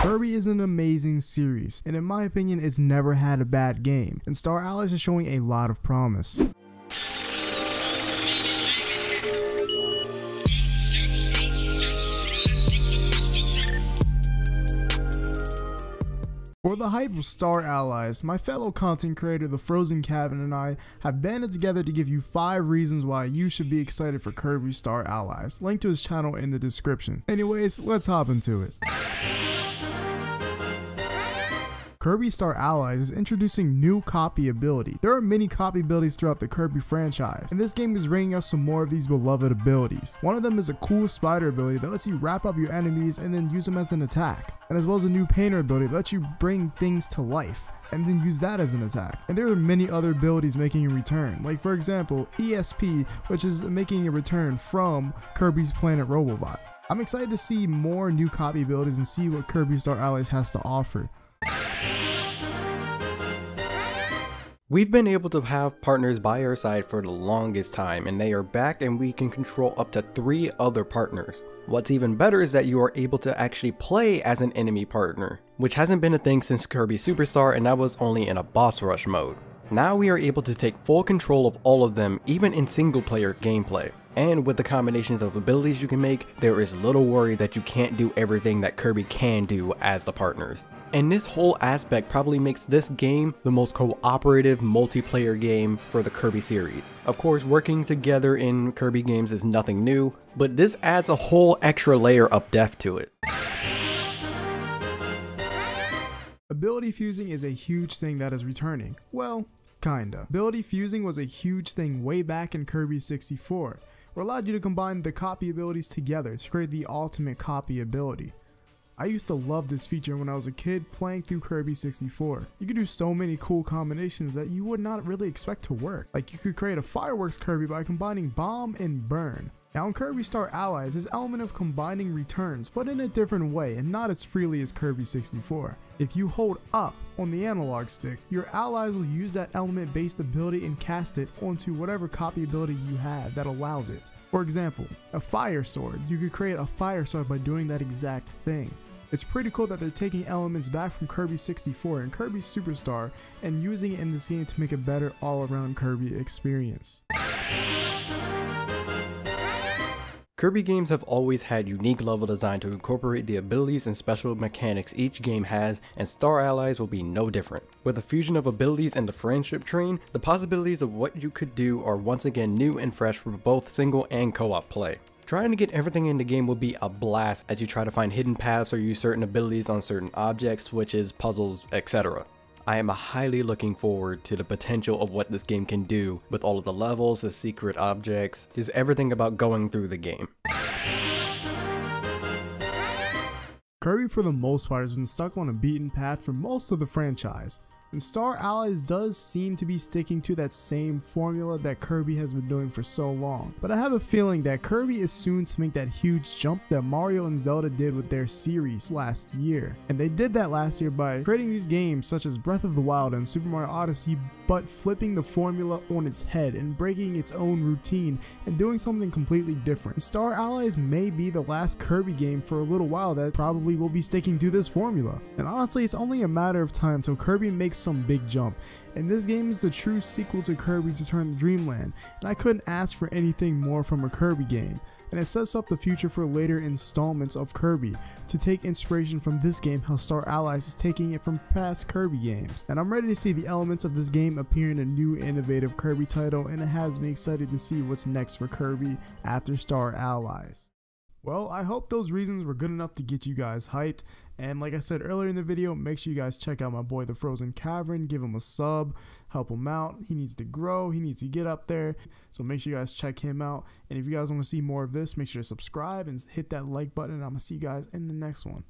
Kirby is an amazing series, and in my opinion, it's never had a bad game, and Star Allies is showing a lot of promise. For the hype of Star Allies, my fellow content creator TheFrozenCavern and I have banded together to give you 5 reasons why you should be excited for Kirby Star Allies. Link to his channel in the description. Anyways, let's hop into it. Kirby Star Allies is introducing new copy ability. There are many copy abilities throughout the Kirby franchise, and this game is bringing us some more of these beloved abilities. One of them is a cool spider ability that lets you wrap up your enemies and then use them as an attack, and as well as a new painter ability that lets you bring things to life and then use that as an attack. And there are many other abilities making a return, like for example ESP, which is making a return from Kirby's Planet Robobot. I'm excited to see more new copy abilities and see what Kirby Star Allies has to offer. We've been able to have partners by our side for the longest time, and they are back and we can control up to 3 other partners. What's even better is that you are able to actually play as an enemy partner, which hasn't been a thing since Kirby Superstar, and that was only in a boss rush mode. Now we are able to take full control of all of them, even in single player gameplay. And with the combinations of abilities you can make, there is little worry that you can't do everything that Kirby can do as the partners. And this whole aspect probably makes this game the most cooperative multiplayer game for the Kirby series. Of course, working together in Kirby games is nothing new, but this adds a whole extra layer of depth to it. Ability fusing is a huge thing that is returning. Well, kinda. Ability fusing was a huge thing way back in Kirby 64, where it allowed you to combine the copy abilities together to create the ultimate copy ability. I used to love this feature when I was a kid playing through Kirby 64. You could do so many cool combinations that you would not really expect to work. Like you could create a fireworks Kirby by combining bomb and burn. Now in Kirby Star Allies, this element of combining returns, but in a different way and not as freely as Kirby 64. If you hold up on the analog stick, your allies will use that element based ability and cast it onto whatever copy ability you have that allows it. For example, a fire sword. You could create a fire sword by doing that exact thing. It's pretty cool that they're taking elements back from Kirby 64 and Kirby Superstar and using it in this game to make a better all-around Kirby experience. Kirby games have always had unique level design to incorporate the abilities and special mechanics each game has, and Star Allies will be no different. With the fusion of abilities and the friendship train, the possibilities of what you could do are once again new and fresh for both single and co-op play. Trying to get everything in the game will be a blast as you try to find hidden paths or use certain abilities on certain objects, switches, puzzles, etc. I am highly looking forward to the potential of what this game can do with all of the levels, the secret objects, just everything about going through the game. Kirby for the most part has been stuck on a beaten path for most of the franchise, and Star Allies does seem to be sticking to that same formula that Kirby has been doing for so long. But I have a feeling that Kirby is soon to make that huge jump that Mario and Zelda did with their series last year. And they did that last year by creating these games such as Breath of the Wild and Super Mario Odyssey, but flipping the formula on its head and breaking its own routine and doing something completely different. Star Allies may be the last Kirby game for a little while that probably will be sticking to this formula. And honestly, it's only a matter of time till Kirby makes some big jump, and this game is the true sequel to Kirby's Return to Dreamland, and I couldn't ask for anything more from a Kirby game. And it sets up the future for later installments of Kirby to take inspiration from this game, how Star Allies is taking it from past Kirby games. And I'm ready to see the elements of this game appear in a new innovative Kirby title, and it has me excited to see what's next for Kirby after Star Allies. Well, I hope those reasons were good enough to get you guys hyped, and like I said earlier in the video, make sure you guys check out my boy TheFrozenCavern, give him a sub, help him out. He needs to grow, he needs to get up there, so make sure you guys check him out. And if you guys want to see more of this, make sure to subscribe and hit that like button, and I'm going to see you guys in the next one.